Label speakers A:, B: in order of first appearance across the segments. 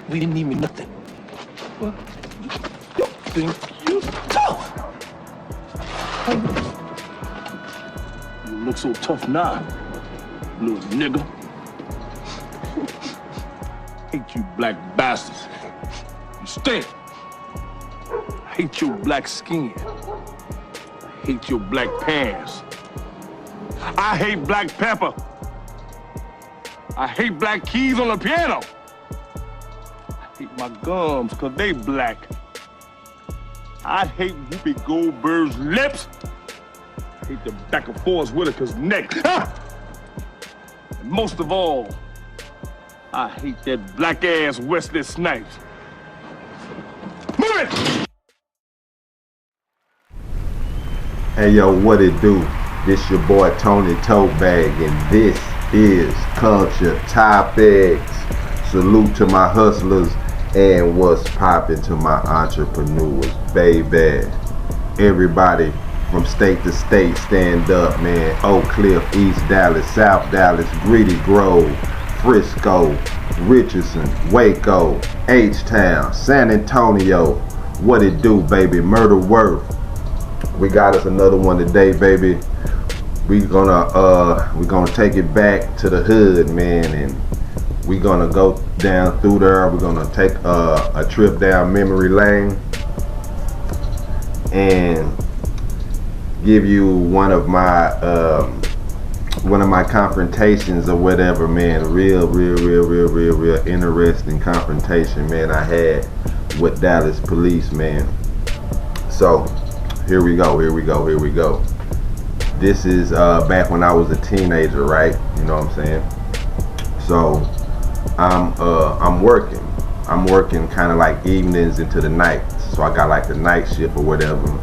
A: We didn't even nothing. Well, you think you tough? You look so tough now, little nigga. Hate you black bastards. You stink. I hate your black skin. I hate your black pants. I hate black pepper. I hate black keys on the piano. I hate my gums because they black. I hate Whoopi Goldberg's lips. I hate the back of Forrest Whitaker's neck. Ah! And most of all, I hate that black-ass Wesley Snipes. Move it!
B: Hey yo, what it do? This your boy Tony Totebag, and this is Culture Topics. Salute to my hustlers and what's poppin' to my entrepreneurs, baby. Everybody from state to state, stand up, man. Oak Cliff, East Dallas, South Dallas, Greedy Grove, Frisco, Richardson, Waco, H-Town, San Antonio. What it do, baby? Murder Worth. We got us another one today, baby. We're gonna take it back to the hood, man, and we're gonna go down through there. We're gonna take a trip down memory lane and give you one of my confrontations or whatever, man. Real interesting confrontation, man, I had with Dallas police, man. So here we go. This is back when I was a teenager, right? You know what I'm saying? So I'm working kind of like evenings into the night. So I got like the night shift or whatever.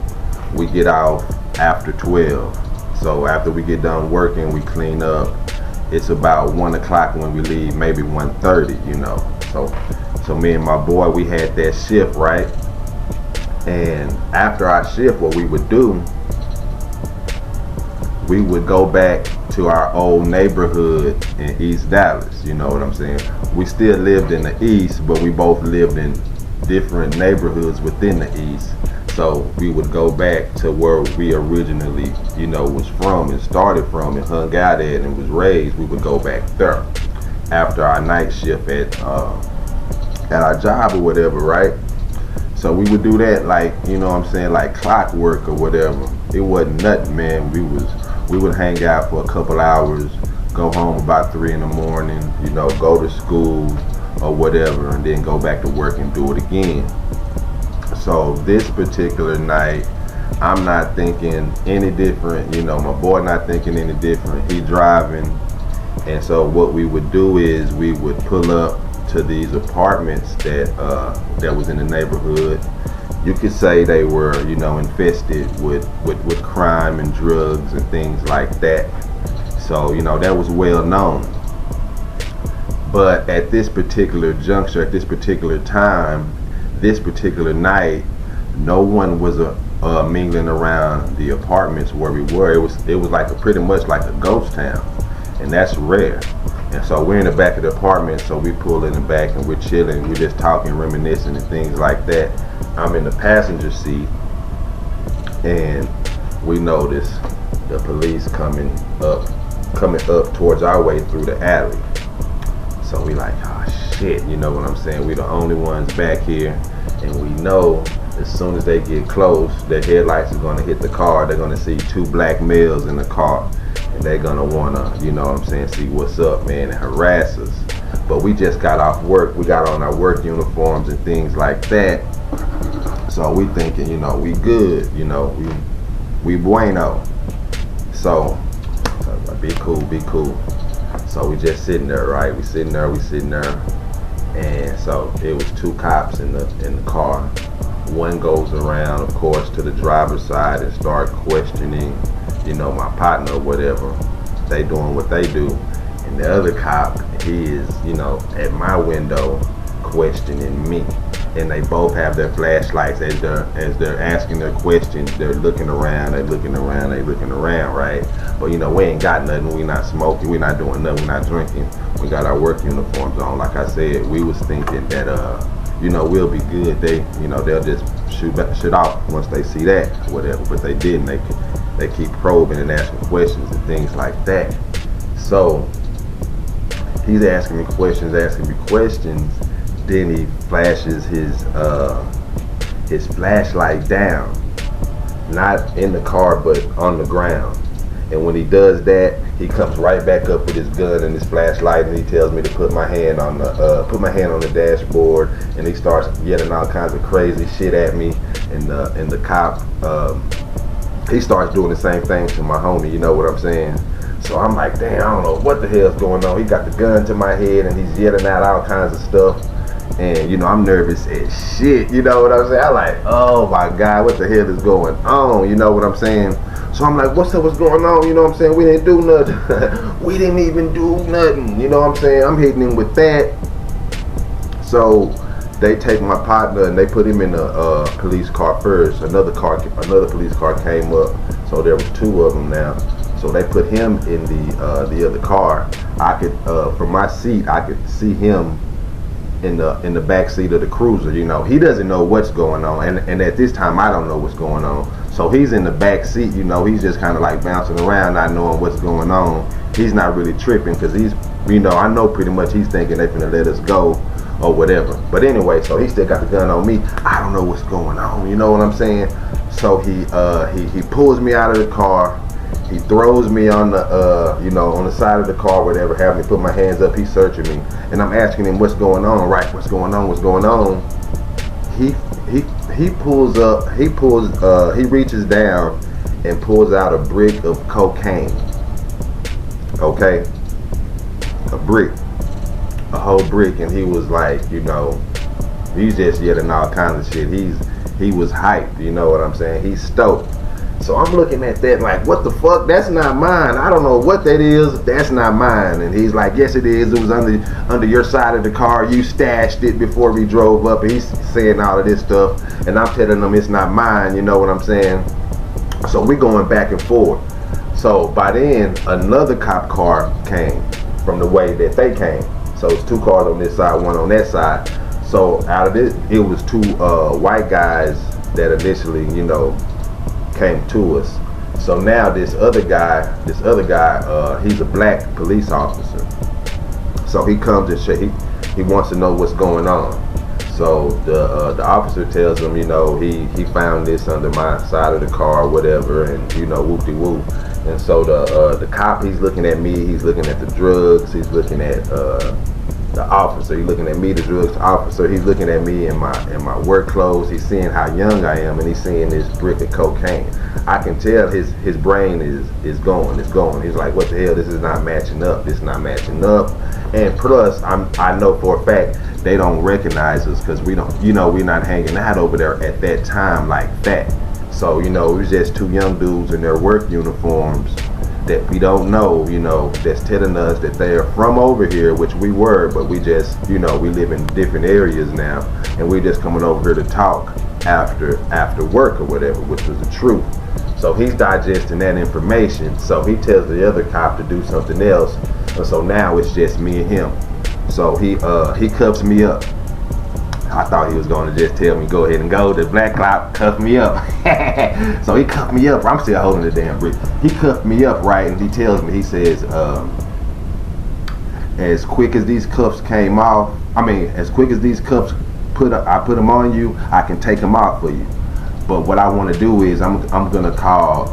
B: We get off after 12. So after we get done working, we clean up. It's about 1 o'clock when we leave, maybe 1:30, you know. So me and my boy, we had that shift, right? And after our shift, what we would do, we would go back to our old neighborhood in East Dallas, you know what I'm saying? We still lived in the East, but we both lived in different neighborhoods within the East. So we would go back to where we originally, you know, was from and started from and hung out at and was raised. We would go back there after our night shift at our job or whatever, right? So we would do that like, you know what I'm saying, like clockwork or whatever. It wasn't nothing, man. We would hang out for a couple hours, go home about 3 in the morning, you know, go to school or whatever, and then go back to work and do it again. So this particular night, I'm not thinking any different, you know, my boy not thinking any different. He driving, and so what we would do is we would pull up to these apartments that was in the neighborhood. You could say they were, you know, infested with crime and drugs and things like that. So, you know, that was well known. But at this particular juncture, at this particular time, this particular night, no one was mingling around the apartments where we were. It was like pretty much like a ghost town, and that's rare. And so we're in the back of the apartment, so we pull in the back and we're chilling, we're just talking, reminiscing and things like that. I'm in the passenger seat, and we notice the police coming up towards our way through the alley. So we like, oh shit, you know what I'm saying? We the only ones back here, and we know as soon as they get close, their headlights are gonna hit the car. They're gonna see 2 black males in the car, and they're gonna wanna, you know what I'm saying, see what's up, man, and harass us. But we just got off work. We got on our work uniforms and things like that. So we thinking, you know, we good, you know, we bueno. So be cool. So we just sitting there, right? We sitting there, and so it was 2 cops in the car. One goes around, of course, to the driver's side and start questioning, you know, my partner or whatever. They doing what they do, and the other cop, he is, you know, at my window questioning me. and they both have their flashlights as they're asking their questions. They're looking around, right? But you know, we ain't got nothing. We not smoking. We not doing nothing. We not drinking. We got our work uniforms on. Like I said, we was thinking that you know, we'll be good. They'll just shoot off once they see that or whatever. But they didn't. They keep probing and asking questions and things like that. So he's asking me questions. Then he flashes his flashlight down, not in the car but on the ground. And when he does that, he comes right back up with his gun and his flashlight, and he tells me to put my hand on the dashboard, and he starts yelling all kinds of crazy shit at me. And the cop, he starts doing the same thing to my homie. You know what I'm saying? So I'm like, damn, I don't know what the hell's going on. He got the gun to my head, and he's yelling out all kinds of stuff. And you know, I'm nervous as shit. You know what I'm saying? I'm like, oh my God, what the hell is going on? You know what I'm saying? So I'm like, what's going on? You know what I'm saying? We didn't do nothing. We didn't even do nothing. You know what I'm saying? I'm hitting him with that. So they take my partner and they put him in a police car first. Another police car came up. So there was two of them now. So they put him in the other car. I could, from my seat, I could see him in the back seat of the cruiser. You know, he doesn't know what's going on, and at this time I don't know what's going on. So he's in the back seat, you know, he's just kind of like bouncing around, not knowing what's going on. He's not really tripping because he's, you know, I know pretty much he's thinking they're gonna let us go or whatever. But anyway, so he still got the gun on me. I don't know what's going on, you know what I'm saying? So he pulls me out of the car. He throws me on the, you know, on the side of the car, whatever, having me put my hands up. He's searching me, and I'm asking him what's going on, right? What's going on? He reaches down and pulls out a brick of cocaine. Okay, a whole brick, and he was like, you know, he's just yelling all kinds of shit. He was hyped, you know what I'm saying? He's stoked. So I'm looking at that like, what the fuck? That's not mine. I don't know what that is. That's not mine. And he's like, yes, it is. It was under your side of the car. You stashed it before we drove up. And he's saying all of this stuff. And I'm telling him it's not mine. You know what I'm saying? So we're going back and forth. So by then, another cop car came from the way that they came. So it's two cars on this side, one on that side. So out of this, it was two white guys that initially, you know, came to us. So now this other guy, he's a black police officer. So he comes and he wants to know what's going on. So the officer tells him, you know, he found this under my side of the car, whatever, and you know, whoop-de-whoop. And so the cop, he's looking at me, he's looking at the drugs, he's looking at the officer, he's looking at me, the drugs officer, he's looking at me in my work clothes, he's seeing how young I am, and he's seeing this brick of cocaine. I can tell his brain is going. He's like, what the hell, this is not matching up, and plus I know for a fact they don't recognize us because we don't, you know, we're not hanging out over there at that time like that. So, you know, it was just two young dudes in their work uniforms that we don't know, you know, that's telling us that they are from over here, which we were, but we just, you know, we live in different areas now, and we're just coming over here to talk after work or whatever, which was the truth. So he's digesting that information, so he tells the other cop to do something else, and so now it's just me and him. So he cuffs me up. I thought he was going to just tell me, go ahead and go. The black cop cuffed me up. So he cuffed me up. I'm still holding the damn brick. He cuffed me up, right? And he tells me, he says, as quick as these cuffs came off, as quick as these cuffs I put them on you, I can take them off for you. But what I want to do is I'm going to call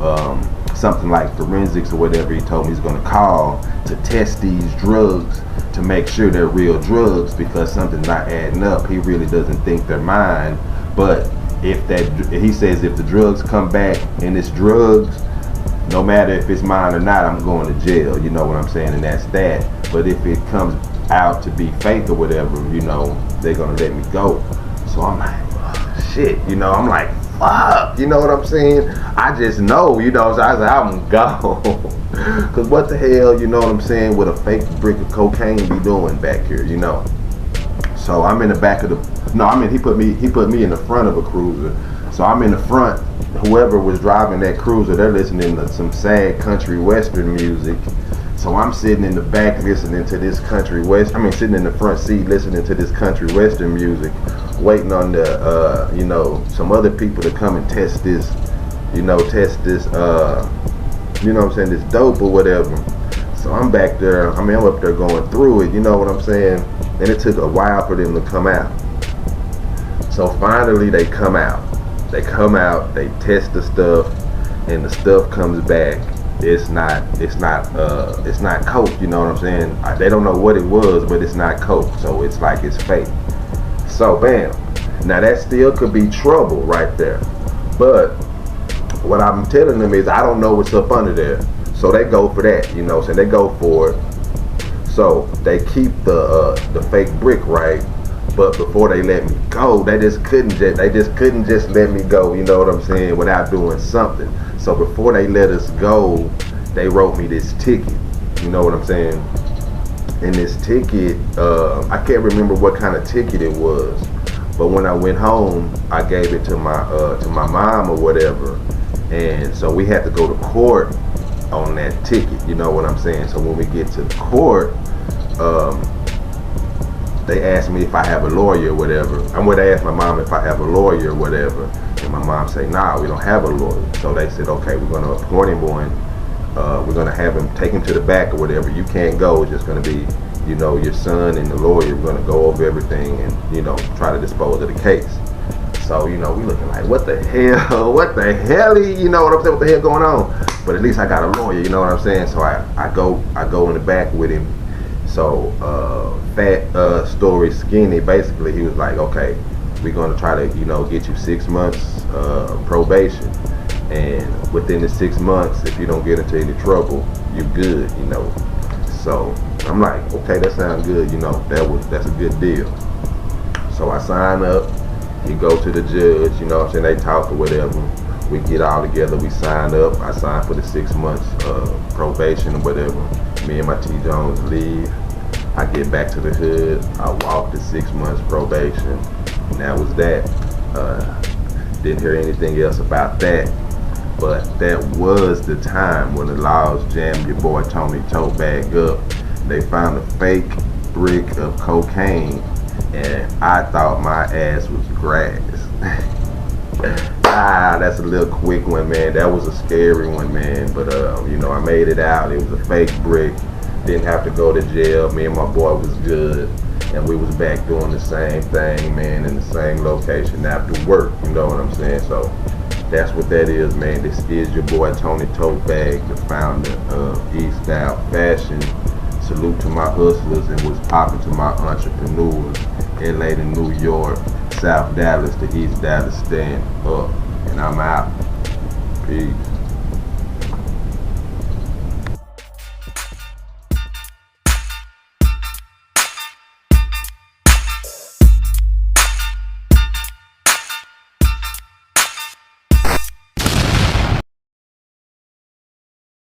B: something like forensics or whatever he told me he's going to call to test these drugs to make sure they're real drugs, because something's not adding up. He really doesn't think they're mine. But he says if the drugs come back and it's drugs, no matter if it's mine or not, I'm going to jail. You know what I'm saying? And that's that. But if it comes out to be fake or whatever, you know, they're going to let me go. So I'm like, oh, shit, you know, I'm like, fuck, you know what I'm saying? I just know, you know, so I was like, I'm gone. Because what the hell, you know what I'm saying, would a fake brick of cocaine be doing back here, you know? So I'm in the back of No, I mean he put me in the front of a cruiser. So I'm in the front. Whoever was driving that cruiser, they're listening to some sad country western music. So I'm sitting in the back listening to this sitting in the front seat listening to this country western music, waiting on the some other people to come and test this, this this dope or whatever. So I'm back there, I'm up there going through it, you know what I'm saying? And it took a while for them to come out. So finally they come out. They test the stuff, and the stuff comes back. It's not coke, you know what I'm saying? They don't know what it was, but it's not coke, so it's like it's fake. So bam. Now that still could be trouble right there. But what I'm telling them is I don't know what's up under there. So they go for that, you know, so they go for it. So they keep the fake brick, right? But before they let me go, they just couldn't just let me go, you know what I'm saying, without doing something. So before they let us go, they wrote me this ticket, you know what I'm saying? And this ticket, I can't remember what kind of ticket it was, but when I went home, I gave it to my mom or whatever, and so we had to go to court on that ticket, you know what I'm saying? So when we get to the court, they asked me if I have a lawyer or whatever. They asked my mom if I have a lawyer or whatever. And my mom said, nah, we don't have a lawyer. So they said, okay, we're going to appoint him one. We're going to have him take him to the back or whatever. You can't go. It's just going to be, your son and the lawyer. We're going to go over everything and, try to dispose of the case. So, we looking like, what the hell? What the hell? You know what I'm saying? What the hell going on? But at least I got a lawyer, you know what I'm saying? So I go in the back with him. So fat, story, skinny, basically he was like, okay, we're going to try to, get you 6 months probation. And within the 6 months, if you don't get into any trouble, you're good, So I'm like, okay, that sounds good, that's a good deal. So I sign up, you go to the judge, you know what I'm saying, they talk or whatever. We get all together, we sign up. I sign for the 6 months probation or whatever. Me and my T. Jones leave. I get back to the hood. I walk the 6 months probation. And that was that. Didn't hear anything else about that. But that was the time when the laws jammed your boy Tony Totebag up. They found a fake brick of cocaine, and I thought my ass was grass. That's a little quick one, man. That was a scary one, man. But I made it out. It was a fake brick. Didn't have to go to jail. Me and my boy was good, and we was back doing the same thing, man, in the same location after work. You know what I'm saying? So that's what that is, man. This is your boy Tony Totebag, the founder of East Style Fashion. Salute to my hustlers and what's popping to my entrepreneurs. LA to New York, South Dallas to East Dallas, stand up. And I'm out. Peace.